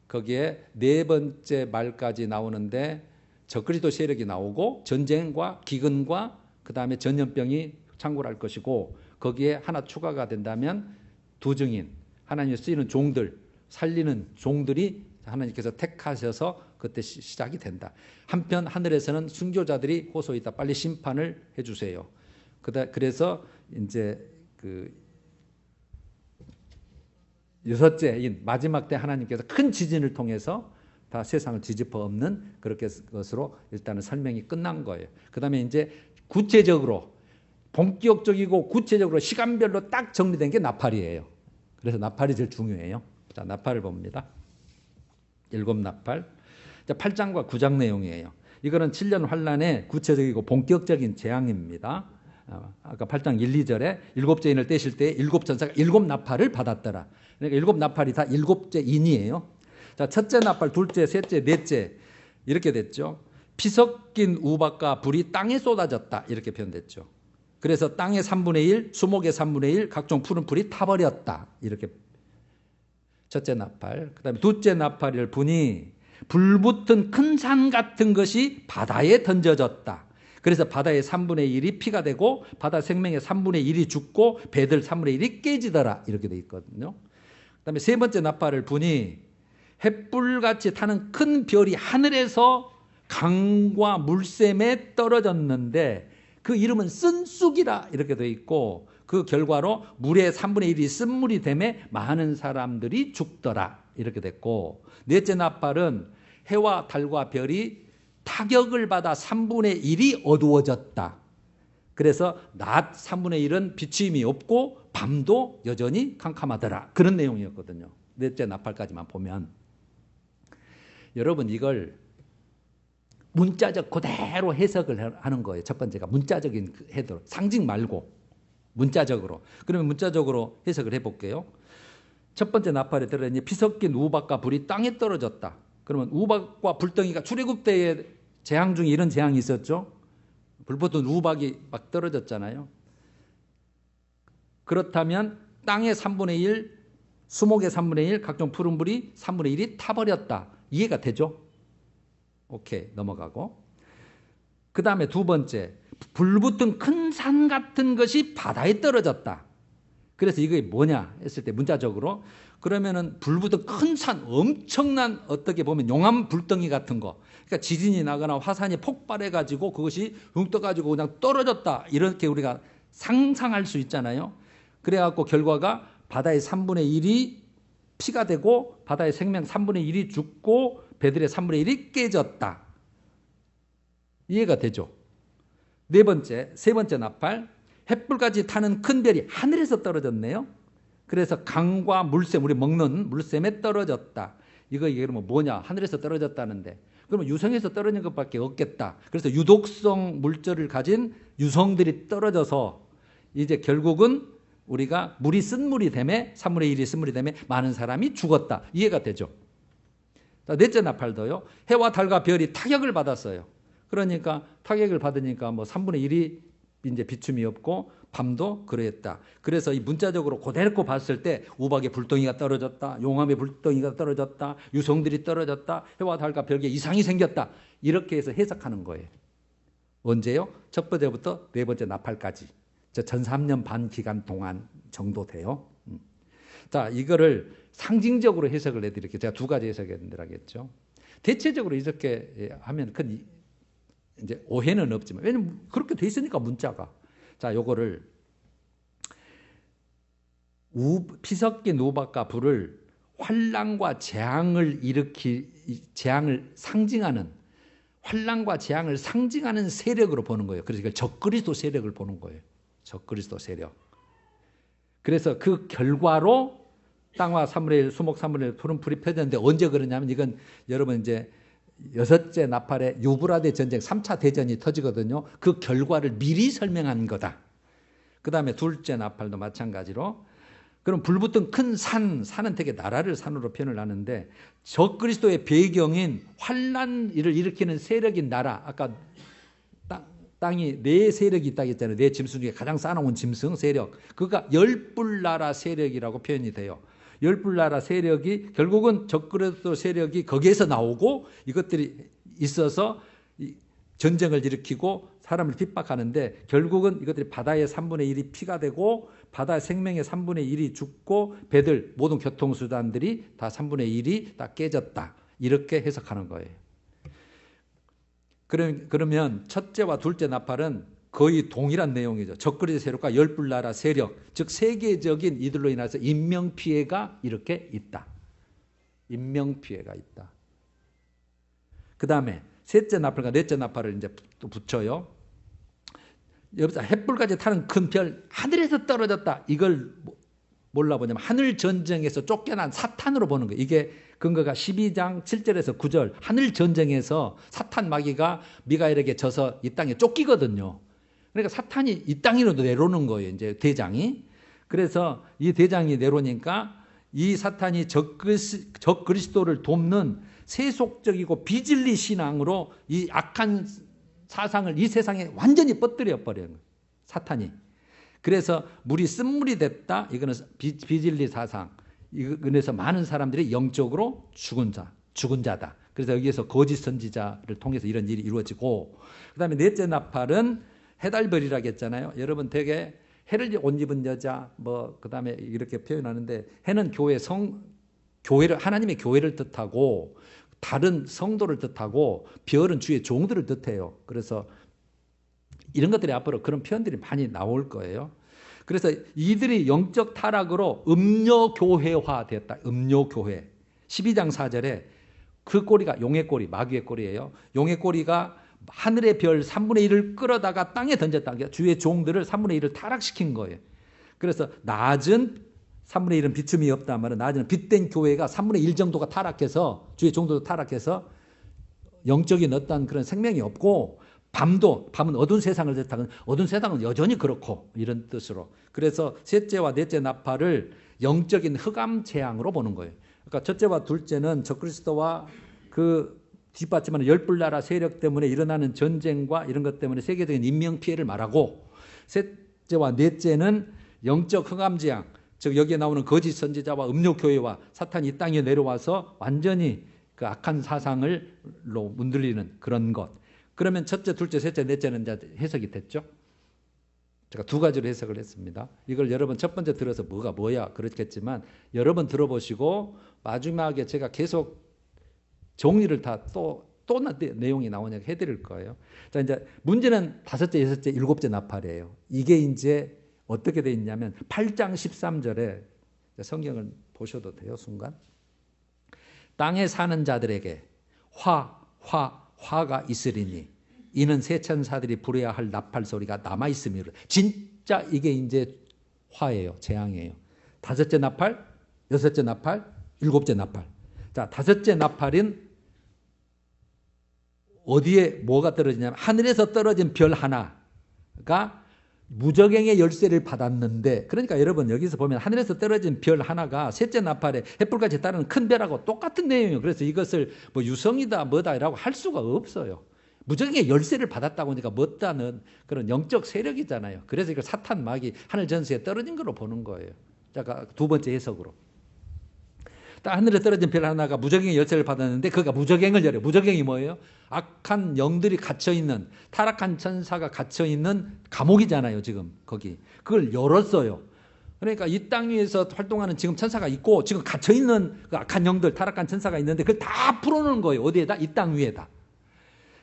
거기에 네 번째 말까지 나오는데 적그리스도 세력이 나오고 전쟁과 기근과 그 다음에 전염병이 창궐할 것이고 거기에 하나 추가가 된다면 두 증인 하나님이 쓰이는 종들 살리는 종들이 하나님께서 택하셔서 그때 시작이 된다. 한편 하늘에서는 순교자들이 호소했다. 빨리 심판을 해주세요. 그래서 이제 그 여섯째인 마지막 때 하나님께서 큰 지진을 통해서 다 세상을 뒤집어 엎는 그렇게 것으로 일단은 설명이 끝난 거예요. 그 다음에 이제 구체적으로 본격적이고 구체적으로 시간별로 딱 정리된 게 나팔이에요. 그래서 나팔이 제일 중요해요. 자, 나팔을 봅니다. 일곱 나팔. 자, 8장과 9장 내용이에요. 이거는 7년 환란의 구체적이고 본격적인 재앙입니다. 아까 8장 1, 2절에 일곱째 인을 떼실 때 일곱 천사가 일곱 나팔을 받았더라. 그러니까 일곱 나팔이 다 일곱째 인이에요. 자, 첫째 나팔, 둘째, 셋째, 넷째 이렇게 됐죠. 피 섞인 우박과 불이 땅에 쏟아졌다 이렇게 표현됐죠. 그래서 땅의 3분의 1, 수목의 3분의 1, 각종 푸른 풀이 타버렸다 이렇게 첫째 나팔. 그 다음에 둘째 나팔을 보니 불붙은 큰 산 같은 것이 바다에 던져졌다. 그래서 바다의 3분의 1이 피가 되고 바다 생명의 3분의 1이 죽고 배들 3분의 1이 깨지더라 이렇게 되어 있거든요. 그 다음에 세 번째 나팔을 보니 햇불같이 타는 큰 별이 하늘에서 강과 물샘에 떨어졌는데 그 이름은 쓴쑥이라 이렇게 되어 있고 그 결과로 물의 3분의 1이 쓴물이 되매 많은 사람들이 죽더라 이렇게 됐고 넷째 나팔은 해와 달과 별이 타격을 받아 3분의 1이 어두워졌다. 그래서 낮 3분의 1은 비침이 없고 밤도 여전히 캄캄하더라. 그런 내용이었거든요. 넷째 나팔까지만 보면. 여러분 이걸 문자적 그대로 해석을 하는 거예요. 첫 번째가 문자적인 해석, 상징 말고 문자적으로. 그러면 문자적으로 해석을 해볼게요. 첫 번째 나팔에 들어있는 피 섞인 우박과 불이 땅에 떨어졌다. 그러면 우박과 불덩이가 출애굽 때에 재앙 중에 이런 재앙이 있었죠. 불붙은 우박이 막 떨어졌잖아요. 그렇다면 땅의 3분의 1, 수목의 3분의 1, 각종 푸른 불이 3분의 1이 타버렸다. 이해가 되죠? 오케이, 넘어가고. 그 다음에 두 번째, 불붙은 큰 산 같은 것이 바다에 떨어졌다. 그래서 이게 뭐냐 했을 때 문자적으로 그러면은 불붙은 큰 산, 엄청난 어떻게 보면 용암 불덩이 같은 거. 그러니까 지진이 나거나 화산이 폭발해가지고 그것이 붕 떠가지고 그냥 떨어졌다. 이렇게 우리가 상상할 수 있잖아요. 그래갖고 결과가 바다의 3분의 1이 피가 되고 바다의 생명 3분의 1이 죽고 배들의 3분의 1이 깨졌다. 이해가 되죠? 세 번째 나팔, 횃불같이 타는 큰 별이 하늘에서 떨어졌네요. 그래서 강과 물샘, 우리 먹는 물샘에 떨어졌다. 이거 그러면 뭐냐? 하늘에서 떨어졌다는데. 그러면 유성에서 떨어진 것밖에 없겠다. 그래서 유독성 물질을 가진 유성들이 떨어져서 이제 결국은 우리가 물이 쓴물이 되매 3분의 1이 쓴물이 되매 많은 사람이 죽었다. 이해가 되죠? 넷째 나팔도요. 해와 달과 별이 타격을 받았어요. 그러니까 타격을 받으니까 뭐 3분의 1이 이제 비춤이 없고 밤도 그랬다. 그래서 이 문자적으로 그대로 봤을 때 우박의 불덩이가 떨어졌다. 용암의 불덩이가 떨어졌다. 유성들이 떨어졌다. 해와 달과 별에 이상이 생겼다. 이렇게 해서 해석하는 거예요. 언제요? 첫 번째부터 네 번째 나팔까지. 저 13년 반 기간 동안 정도 돼요. 자, 이거를 상징적으로 해석을 해드릴게요. 제가 두 가지 해석해드리겠죠. 대체적으로 이렇게 하면 큰 이제 오해는 없지만, 왜냐면 그렇게 돼 있으니까 문자가. 자, 요거를 피섞인 우박과 불을 환란과 재앙을 재앙을 상징하는, 환란과 재앙을 상징하는 세력으로 보는 거예요. 그래서 이걸 적그리스도 세력을 보는 거예요. 적그리스도 세력. 그래서 그 결과로 땅과 3분의 1, 수목 3분의 1, 푸른 풀이 펴졌는데 언제 그러냐면 이건 여러분 이제 여섯째 나팔의 유브라데 전쟁 3차 대전이 터지거든요. 그 결과를 미리 설명한 거다. 그 다음에 둘째 나팔도 마찬가지로. 그럼 불붙은 큰 산은 되게 나라를 산으로 표현을 하는데 적그리스도의 배경인 환란을 일으키는 세력인 나라, 아까 땅이 네 세력이 있다고 했잖아요. 네 짐승 중에 가장 쌓아놓은 짐승 세력. 그가 열불나라 세력이라고 표현이 돼요. 열불나라 세력이 결국은 적그리스도 세력이 거기에서 나오고 이것들이 있어서 전쟁을 일으키고 사람을 핍박하는데 결국은 이것들이 바다의 3분의 1이 피가 되고 바다의 생명의 3분의 1이 죽고 배들 모든 교통수단들이 다 3분의 1이 다 깨졌다. 이렇게 해석하는 거예요. 그러면 첫째와 둘째 나팔은 거의 동일한 내용이죠. 적그리스도 세력과 열불나라 세력, 즉 세계적인 이들로 인해서 인명피해가 이렇게 있다. 인명피해가 있다. 그 다음에 셋째 나팔과 넷째 나팔을 이제 또 붙여요. 여기서 횃불까지 타는 큰 별, 하늘에서 떨어졌다. 이걸 뭘로 보냐면 하늘 전쟁에서 쫓겨난 사탄으로 보는 거예요. 이게 근거가 12장 7절에서 9절. 하늘 전쟁에서 사탄 마귀가 미가엘에게 져서 이 땅에 쫓기거든요. 그러니까 사탄이 이 땅으로 내려오는 거예요. 이제 대장이. 그래서 이 대장이 내려오니까 이 사탄이 적그리스도를 돕는 세속적이고 비진리 신앙으로 이 악한 사상을 이 세상에 완전히 퍼뜨려 버려요. 사탄이. 그래서 물이 쓴물이 됐다. 이거는 비진리 사상. 그래서 많은 사람들이 영적으로 죽은 자다. 그래서 여기에서 거짓 선지자를 통해서 이런 일이 이루어지고, 그 다음에 넷째 나팔은 해달별이라고 했잖아요. 여러분 되게 해를 옷 입은 여자, 그 다음에 이렇게 표현하는데, 해는 교회를, 하나님의 교회를 뜻하고, 다른 성도를 뜻하고, 별은 주의 종들을 뜻해요. 그래서 이런 것들이 앞으로 그런 표현들이 많이 나올 거예요. 그래서 이들이 영적 타락으로 음료교회화 되었다. 음료교회. 12장 4절에 그 꼬리가 용의 꼬리, 마귀의 꼬리예요. 용의 꼬리가 하늘의 별 3분의 1을 끌어다가 땅에 던졌다. 주의 종들을 3분의 1을 타락시킨 거예요. 그래서 낮은 3분의 1은 비춤이 없다 말은 낮은 빛된 교회가 3분의 1 정도가 타락해서 주의 종들도 타락해서 영적인 어떤 그런 생명이 없고, 밤은 어두운 세상을 뜻하는, 어두운 세상은 여전히 그렇고, 이런 뜻으로. 그래서 셋째와 넷째 나팔을 영적인 흑암 재앙으로 보는 거예요. 그러니까 첫째와 둘째는 적그리스도와 그 뒷받침하는 열불나라 세력 때문에 일어나는 전쟁과 이런 것 때문에 세계적인 인명피해를 말하고, 셋째와 넷째는 영적 흑암 재앙, 즉 여기에 나오는 거짓 선지자와 음료교회와 사탄이 이 땅에 내려와서 완전히 그 악한 사상을로 문들리는 그런 것. 그러면 첫째, 둘째, 셋째, 넷째는 이제 해석이 됐죠? 제가 두 가지로 해석을 했습니다. 이걸 여러분 첫 번째 들어서 뭐야 그렇겠지만 여러 번 들어보시고 마지막에 제가 계속 정리를 다 또 내용이 나오냐고 해드릴 거예요. 자, 이제 문제는 다섯째, 여섯째, 일곱째 나팔이에요. 이게 이제 어떻게 돼 있냐면 8장 13절에 성경을 보셔도 돼요. 순간. 땅에 사는 자들에게 화가 있으리니 이는 세 천사들이 부려야 할 나팔 소리가 남아있음이라. 진짜 이게 이제 화예요. 재앙이에요. 다섯째 나팔, 여섯째 나팔, 일곱째 나팔. 자, 다섯째 나팔은 어디에 뭐가 떨어지냐면 하늘에서 떨어진 별 하나가 무저갱의 열쇠를 받았는데, 그러니까 여러분 여기서 보면 하늘에서 떨어진 별 하나가 셋째 나팔에 햇불같이 따르는 큰 별하고 똑같은 내용이에요. 그래서 이것을 뭐 유성이다 뭐다라고 할 수가 없어요. 무저갱의 열쇠를 받았다고 하니까 못다는 그런 영적 세력이잖아요. 그래서 이걸 사탄 마귀 하늘 전수에 떨어진 거로 보는 거예요. 자, 두 번째 해석으로. 하늘에 떨어진 별 하나가 무저갱의 열쇠를 받았는데 그가 무저갱을 열어요. 무저갱이 뭐예요? 악한 영들이 갇혀있는, 타락한 천사가 갇혀있는 감옥이잖아요. 지금 거기. 그걸 열었어요. 그러니까 이 땅 위에서 활동하는 지금 천사가 있고 지금 갇혀있는 그 악한 영들, 타락한 천사가 있는데 그걸 다 풀어놓은 거예요. 어디에다? 이 땅 위에다.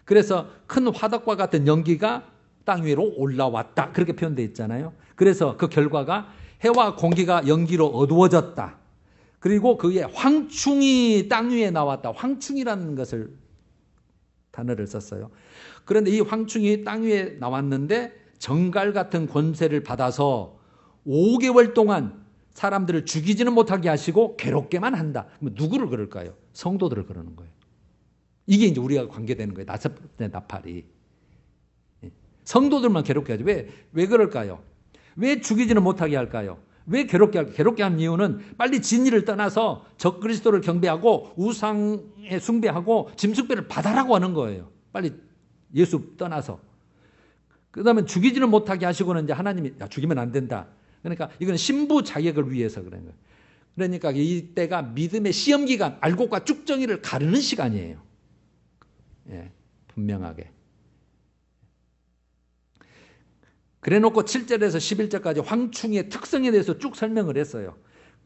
그래서 큰 화덕과 같은 연기가 땅 위로 올라왔다. 그렇게 표현되어 있잖아요. 그래서 그 결과가 해와 공기가 연기로 어두워졌다. 그리고 그게 황충이 땅 위에 나왔다. 황충이라는 것을 단어를 썼어요. 그런데 이 황충이 땅 위에 나왔는데 정갈 같은 권세를 받아서 5개월 동안 사람들을 죽이지는 못하게 하시고 괴롭게만 한다. 그럼 누구를 그럴까요? 성도들을 그러는 거예요. 이게 이제 우리가 관계되는 거예요. 다섯 번째 나팔이. 성도들만 괴롭게 하죠. 왜 그럴까요? 왜 죽이지는 못하게 할까요? 왜 괴롭게 할까요? 괴롭게 한 이유는 빨리 진리를 떠나서 적그리스도를 경배하고 우상에 숭배하고 짐승배를 받아라고 하는 거예요. 빨리 예수 떠나서. 그 다음에 죽이지는 못하게 하시고는 이제 하나님이 죽이면 안 된다. 그러니까 이건 신부 자격을 위해서 그런 거예요. 그러니까 이때가 믿음의 시험 기간, 알곡과 쭉정이를 가르는 시간이에요. 예, 분명하게. 그래놓고 7절에서 11절까지 황충의 특성에 대해서 쭉 설명을 했어요.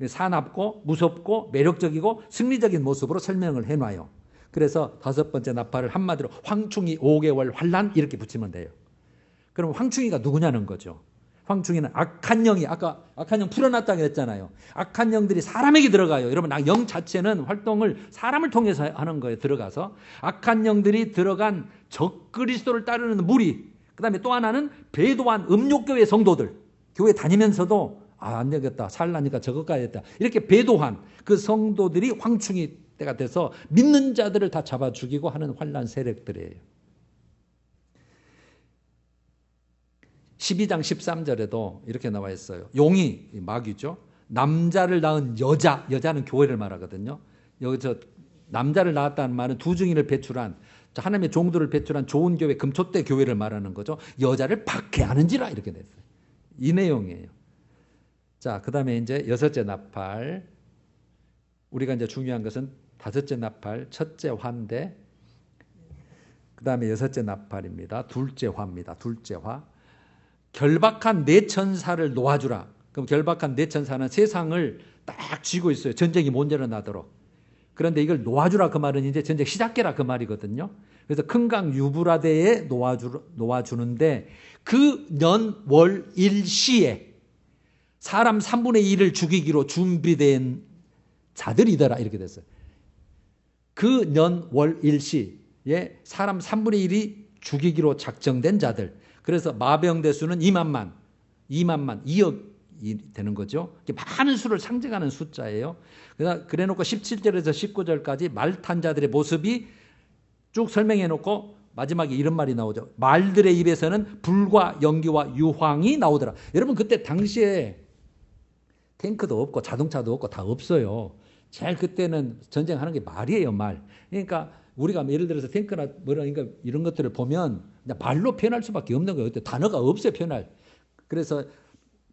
사납고 무섭고 매력적이고 승리적인 모습으로 설명을 해놔요. 그래서 다섯 번째 나팔을 한마디로 황충이 5개월 환란 이렇게 붙이면 돼요. 그럼 황충이가 누구냐는 거죠. 황충이는 악한 영이, 아까 악한 영 풀어놨다고 그랬잖아요. 악한 영들이 사람에게 들어가요. 여러분, 영 자체는 활동을 사람을 통해서 하는 거예요. 들어가서 악한 영들이 들어간 적그리스도를 따르는 무리, 그 다음에 또 하나는 배도한 음욕교회 성도들, 교회 다니면서도 안 되겠다, 살라니까 저것 가야겠다, 이렇게 배도한 그 성도들이 황충이 때가 돼서 믿는 자들을 다 잡아 죽이고 하는 환란 세력들이에요. 12장 13절에도 이렇게 나와 있어요. 용이, 마귀죠, 남자를 낳은 여자는 교회를 말하거든요. 여기서 남자를 낳았다는 말은 두 증인을 배출한, 하나님의 종들을 배출한 좋은 교회, 금초대 교회를 말하는 거죠. 여자를 박해하는지라 이렇게 됐어요. 이 내용이에요. 자, 그 다음에 이제 여섯째 나팔. 우리가 이제 중요한 것은 다섯째 나팔, 첫째 화인데, 그 다음에 여섯째 나팔입니다. 둘째 화입니다. 둘째 화. 결박한 네 천사를 놓아주라. 그럼 결박한 네 천사는 세상을 딱 쥐고 있어요. 전쟁이 못 일어나도록. 그런데 이걸 놓아주라 그 말은 이제 전쟁 시작해라 그 말이거든요. 그래서 큰 강 유브라데에 놓아주는데 그 년 월 일시에 사람 3분의 1을 죽이기로 준비된 자들이더라 이렇게 됐어요. 그 년 월 일시에 사람 3분의 1이 죽이기로 작정된 자들. 그래서 마병대 수는 2만만, 2억이 되는 거죠. 많은 수를 상징하는 숫자예요. 그래놓고 17절에서 19절까지 말 탄 자들의 모습이 쭉 설명해놓고 마지막에 이런 말이 나오죠. 말들의 입에서는 불과 연기와 유황이 나오더라. 여러분, 그때 당시에 탱크도 없고 자동차도 없고 다 없어요. 제일 그때는 전쟁하는 게 말이에요, 말. 그러니까 우리가 예를 들어서 탱크나 그러니까 이런 것들을 보면 그냥 말로 표현할 수밖에 없는 거예요. 그때 단어가 없어요, 표현할. 그래서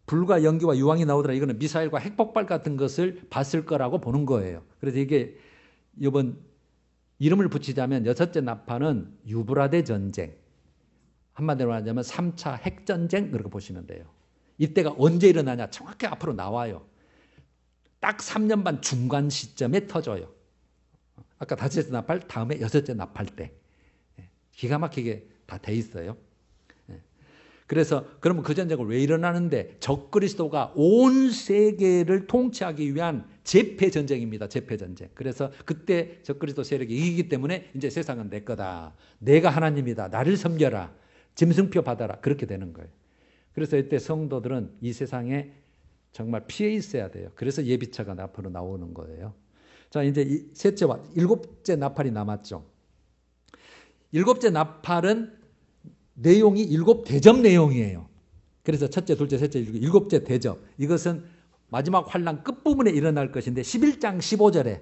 불과 연기와 유황이 나오더라. 이거는 미사일과 핵폭발 같은 것을 봤을 거라고 보는 거예요. 그래서 이게 이번 이름을 붙이자면 여섯째 나팔은 유브라데 전쟁. 한마디로 하자면 3차 핵전쟁 그렇게 보시면 돼요. 이때가 언제 일어나냐 정확히 앞으로 나와요. 딱 3년 반 중간 시점에 터져요. 아까 다섯째 나팔 다음에 여섯째 나팔 때. 기가 막히게 다 돼 있어요. 그래서 그러면 그 전쟁을 왜 일어나는데? 적그리스도가 온 세계를 통치하기 위한 제패 전쟁입니다. 제패 전쟁. 그래서 그때 적그리스도 세력이 이기기 때문에 이제 세상은 내 거다. 내가 하나님이다. 나를 섬겨라. 짐승표 받아라. 그렇게 되는 거예요. 그래서 이때 성도들은 이 세상에 정말 피해 있어야 돼요. 그래서 예비차가 앞으로 나오는 거예요. 자, 이제 셋째와 일곱째 나팔이 남았죠. 일곱째 나팔은 내용이 일곱 대접 내용이에요. 그래서 첫째, 둘째, 셋째, 일곱째 대접. 이것은 마지막 환란 끝부분에 일어날 것인데 11장 15절에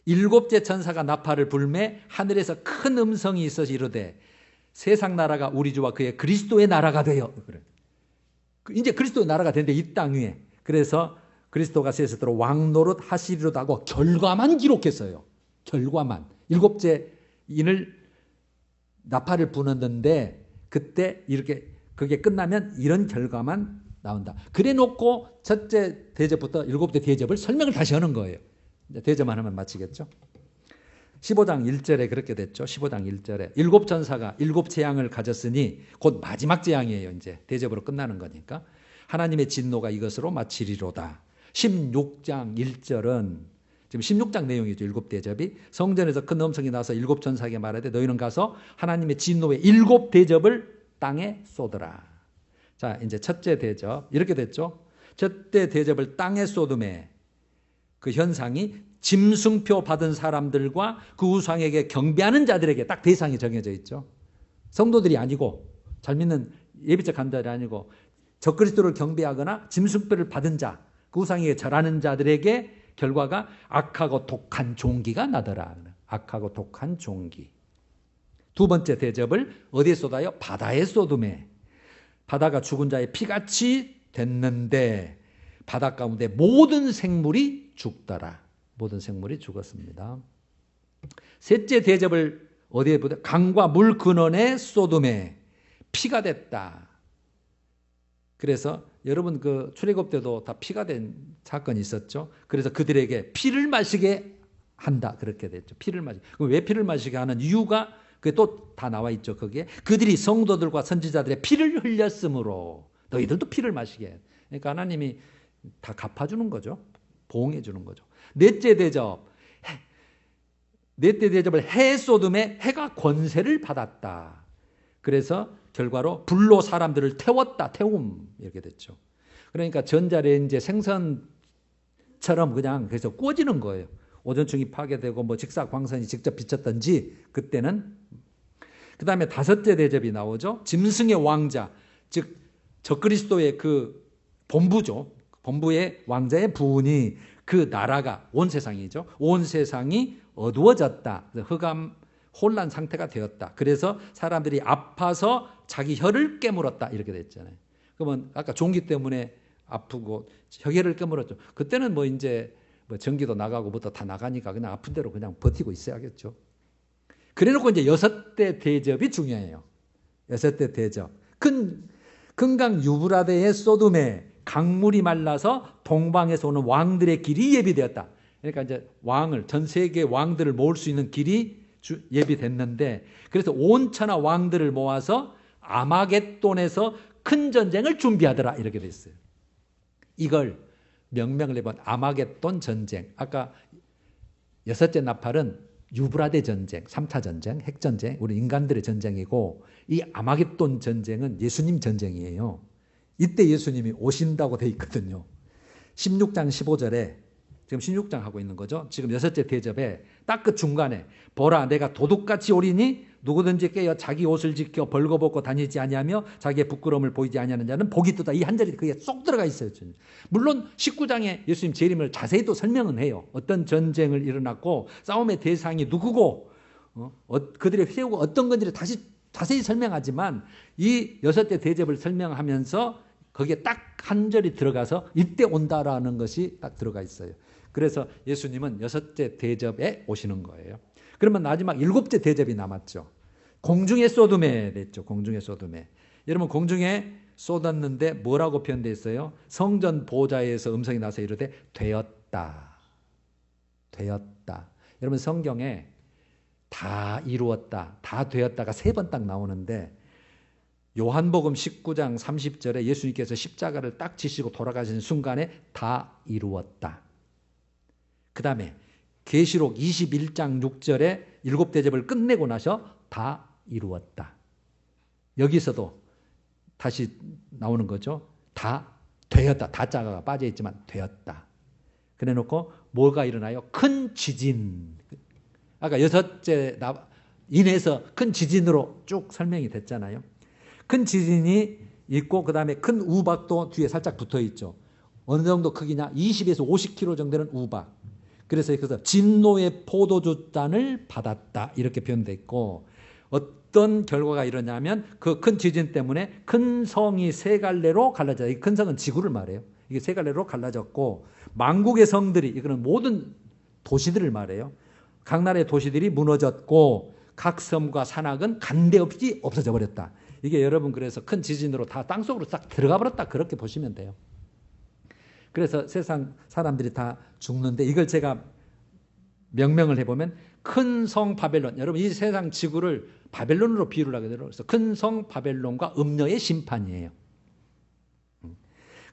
일곱째 천사가 나팔을 불매 하늘에서 큰 음성이 있어서 이르되 세상 나라가 우리 주와 그의 그리스도의 나라가 되어. 이제 그리스도의 나라가 되는데 이 땅 위에. 그래서 그리스도가 세세토록 왕노릇 하시리로다 하고 결과만 기록했어요. 결과만. 일곱째 인을 나팔을 부는데 그때 이렇게 그게 끝나면 이런 결과만 나온다. 그래 놓고 첫째 대접부터 일곱째 대접을 설명을 다시 하는 거예요. 대접만 하면 마치겠죠. 15장 1절에 그렇게 됐죠. 15장 1절에 일곱 천사가 일곱 재앙을 가졌으니 곧 마지막 재앙이에요. 이제 대접으로 끝나는 거니까. 하나님의 진노가 이것으로 마치리로다. 16장 1절은 지금 16장 내용이죠. 일곱 대접이. 성전에서 큰 음성이 나서 일곱 천사에게 말하되 너희는 가서 하나님의 진노의 일곱 대접을 땅에 쏟으라. 자, 이제 첫째 대접 이렇게 됐죠. 첫째 대접을 땅에 쏟음에 그 현상이 짐승표 받은 사람들과 그 우상에게 경배하는 자들에게 딱 대상이 정해져 있죠. 성도들이 아니고 잘 믿는 예비적 간자들이 아니고 적그리스도를 경배하거나 짐승표를 받은 자, 그 우상에게 절하는 자들에게 결과가 악하고 독한 종기가 나더라. 악하고 독한 종기. 두 번째 대접을 어디에 쏟아요? 바다에 쏟음에. 바다가 죽은 자의 피같이 됐는데 바다 가운데 모든 생물이 죽더라. 모든 생물이 죽었습니다. 셋째 대접을 어디에 보다? 강과 물 근원에 쏟음에 피가 됐다. 그래서 여러분 그 출애굽 때도 다 피가 된 사건이 있었죠. 그래서 그들에게 피를 마시게 한다. 그렇게 됐죠. 피를 마시게. 그럼 왜 피를 마시게 하는 이유가 그게 또 다 나와 있죠. 거기에 그들이 성도들과 선지자들의 피를 흘렸으므로 너희들도 피를 마시게 해. 그러니까 하나님이 다 갚아주는 거죠. 보응해 주는 거죠. 넷째 대접. 넷째 대접을 해 쏟음에 해가 권세를 받았다. 그래서 결과로 불로 사람들을 태웠다. 태움 이렇게 됐죠. 그러니까 전자레인지 생선처럼 그냥 그래서 구워지는 거예요. 오존층이 파괴되고 뭐 직사광선이 직접 비쳤던지 그때는. 그 다음에 다섯째 대접이 나오죠. 짐승의 왕자, 즉 적그리스도의 그 본부죠. 본부의 왕자의 부운이 그 나라가 온 세상이죠. 온 세상이 어두워졌다. 흑암 혼란 상태가 되었다. 그래서 사람들이 아파서 자기 혀를 깨물었다. 이렇게 됐잖아요. 그러면 아까 종기 때문에 아프고 혀를 깨물었죠. 그때는 뭐 이제 뭐 전기도 나가고 뭐도 다 나가니까 그냥 아픈 대로 그냥 버티고 있어야겠죠. 그래놓고 이제 여섯째 대접이 중요해요. 여섯째 대접. 금강 유브라데의 소돔에 강물이 말라서 동방에서 오는 왕들의 길이 예비되었다. 그러니까 이제 왕을 전 세계 왕들을 모을 수 있는 길이 예비됐는데 그래서 온 천하 왕들을 모아서 아마겟돈에서 큰 전쟁을 준비하더라. 이렇게 됐어요. 이걸 명명을 해본 아마겟돈 전쟁. 아까 여섯째 나팔은 유브라데 전쟁, 3차 전쟁, 핵전쟁, 우리 인간들의 전쟁이고 이 아마겟돈 전쟁은 예수님 전쟁이에요. 이때 예수님이 오신다고 돼 있거든요. 16장 15절에 지금 16장 하고 있는 거죠. 지금 여섯째 대접에 딱 그 중간에 보라 내가 도둑같이 오리니 누구든지 깨어 자기 옷을 지켜 벌거벗고 다니지 아니하며 자기의 부끄러움을 보이지 아니하는 자는 복이 있도다. 이 한 절이 그게 쏙 들어가 있어요. 물론 19장에 예수님 재림을 자세히 또 설명은 해요. 어떤 전쟁을 일어났고 싸움의 대상이 누구고 그들의 회유가 어떤 건지를 다시 자세히 설명하지만 이 여섯째 대접을 설명하면서 거기에 딱 한 절이 들어가서 이때 온다라는 것이 딱 들어가 있어요. 그래서 예수님은 여섯째 대접에 오시는 거예요. 그러면 마지막 일곱째 대접이 남았죠. 공중에 쏟음에 됐죠. 공중에 쏟음에. 여러분 공중에 쏟았는데 뭐라고 표현되어 있어요? 성전 보좌에서 음성이 나서 이르되 되었다. 되었다. 여러분 성경에 다 이루었다. 다 되었다가 3번 딱 나오는데 요한복음 19장 30절에 예수님께서 십자가를 딱 지시고 돌아가신 순간에 다 이루었다. 그 다음에 계시록 21장 6절에 일곱 대접을 끝내고 나서 다 이루었다. 여기서도 다시 나오는 거죠. 다 되었다. 다자가 빠져있지만 되었다. 그래 놓고 뭐가 일어나요? 큰 지진. 아까 여섯째 인에서 큰 지진으로 쭉 설명이 됐잖아요. 큰 지진이 있고 그 다음에 큰 우박도 뒤에 살짝 붙어 있죠. 어느 정도 크기냐? 20에서 50km 정도 되는 우박. 그래서 진노의 포도주잔을 받았다. 이렇게 표현되어 있고, 어떤 결과가 이러냐면 그 큰 지진 때문에 큰 성이 세 갈래로 갈라져요. 이 큰 성은 지구를 말해요. 이게 세 갈래로 갈라졌고, 만국의 성들이, 이거는 모든 도시들을 말해요. 각 나라의 도시들이 무너졌고 각 섬과 산악은 간데없이 없어져 버렸다. 이게 여러분 그래서 큰 지진으로 다 땅속으로 싹 들어가 버렸다. 그렇게 보시면 돼요. 그래서 세상 사람들이 다 죽는데, 이걸 제가 명명을 해보면 큰 성 바벨론. 여러분 이 세상 지구를 바벨론으로 비유를 하게 되죠. 그래서 큰 성 바벨론과 음녀의 심판이에요.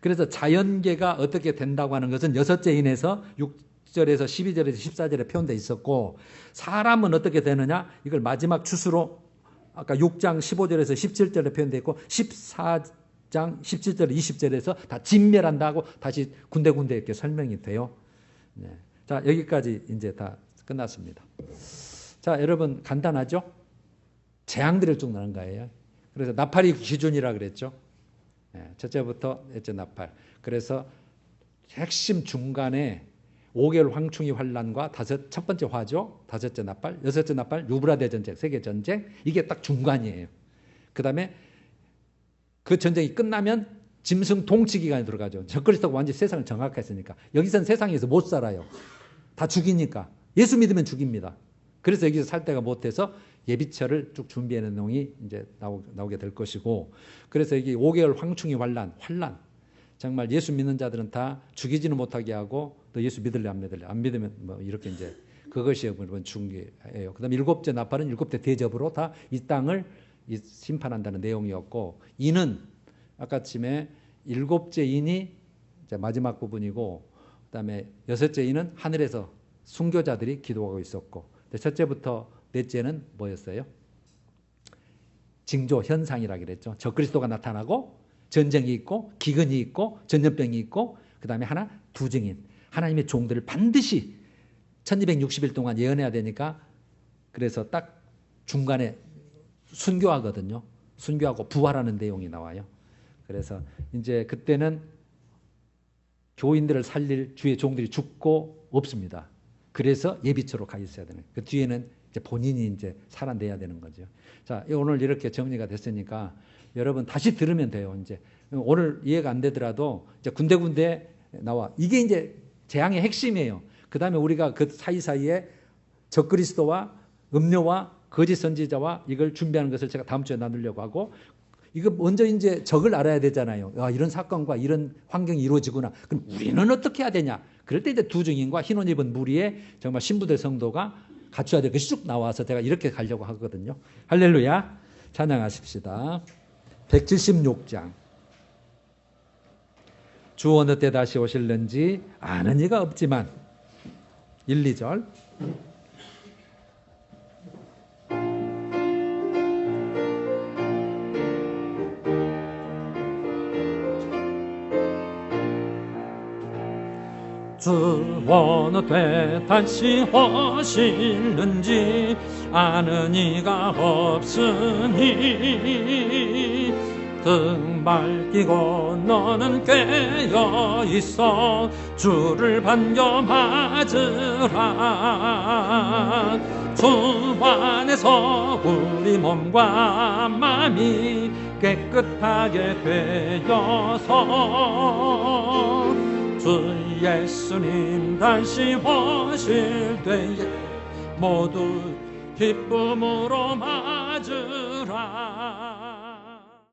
그래서 자연계가 어떻게 된다고 하는 것은 여섯째 인에서 6절에서 12절에서 14절에 표현되어 있었고, 사람은 어떻게 되느냐, 이걸 마지막 추수로 아까 6장 15절에서 17절에 표현되어 있고 14장 17절 20절에서 다 진멸한다고 다시 군데군데 이렇게 설명이 돼요. 네. 자, 여기까지 이제 다 끝났습니다. 자, 여러분 간단하죠? 재앙들을 쭉 나눈 거예요. 그래서 나팔이 기준이라 그랬죠. 네. 첫째부터 넷째 나팔. 그래서 핵심 중간에 5개월 황충이 환란과 첫 번째 화죠. 다섯째 나팔, 여섯째 나팔, 유브라데 전쟁, 세계 전쟁. 이게 딱 중간이에요. 그 다음에 그 전쟁이 끝나면 짐승 통치 기간에 들어가죠. 적그리스도가 완전히 세상을 정확했으니까. 여기서는 세상에서 못 살아요. 다 죽이니까. 예수 믿으면 죽입니다. 그래서 여기서 살 데가 못해서 예비처를 쭉 준비하는 내용이 이제 나오게 될 것이고, 그래서 여기 5개월 황충이 환란. 정말 예수 믿는 자들은 다 죽이지는 못하게 하고, 또 예수 믿을래 안 믿을래, 안 믿으면 뭐 이렇게 이제 그것이 여러분 중요해요. 그다음에 일곱째 나팔은 일곱째 대접으로 다 이 땅을 심판한다는 내용이었고, 이는 아까쯤에 일곱째 인이 이제 마지막 부분이고, 그다음에 여섯째 인은 하늘에서 순교자들이 기도하고 있었고, 첫째부터 넷째는 뭐였어요? 징조 현상이라 그랬죠. 적그리스도가 나타나고 전쟁이 있고 기근이 있고 전염병이 있고, 그 다음에 하나 두 증인, 하나님의 종들을 반드시 1260일 동안 예언해야 되니까, 그래서 딱 중간에 순교하거든요. 순교하고 부활하는 내용이 나와요. 그래서 이제 그때는 교인들을 살릴 주의 종들이 죽고 없습니다. 그래서 예비처로 가 있어야 되는. 그 뒤에는 이제 본인이 이제 살아내야 되는 거죠. 자, 오늘 이렇게 정리가 됐으니까 여러분 다시 들으면 돼요. 이제 오늘 이해가 안 되더라도 이제 군데군데 나와. 이게 이제 재앙의 핵심이에요. 그 다음에 우리가 그 사이사이에 적그리스도와 음료와 거짓 선지자와 이걸 준비하는 것을 제가 다음 주에 나누려고 하고, 이거 먼저 이제 적을 알아야 되잖아요. 이런 사건과 이런 환경이 이루어지구나. 그럼 우리는 어떻게 해야 되냐? 그럴 때 이제 두 증인과 흰 옷 입은 무리에 정말 신부들 성도가 갖춰야 될 것이 쭉 나와서 제가 이렇게 가려고 하거든요. 할렐루야. 찬양하십시다. 176장. 주 어느 때 다시 오실는지 아는 이가 없지만 1, 2절. 주 어느 때 다시 오실는지 아는 이가 없으니, 등 밝히고 너는 깨어 있어 주를 반겨 맞으라. 주 안에서 우리 몸과 마음이 깨끗하게 되어서 주 예수님 다시 오실 때에 모두 기쁨으로 맞으라.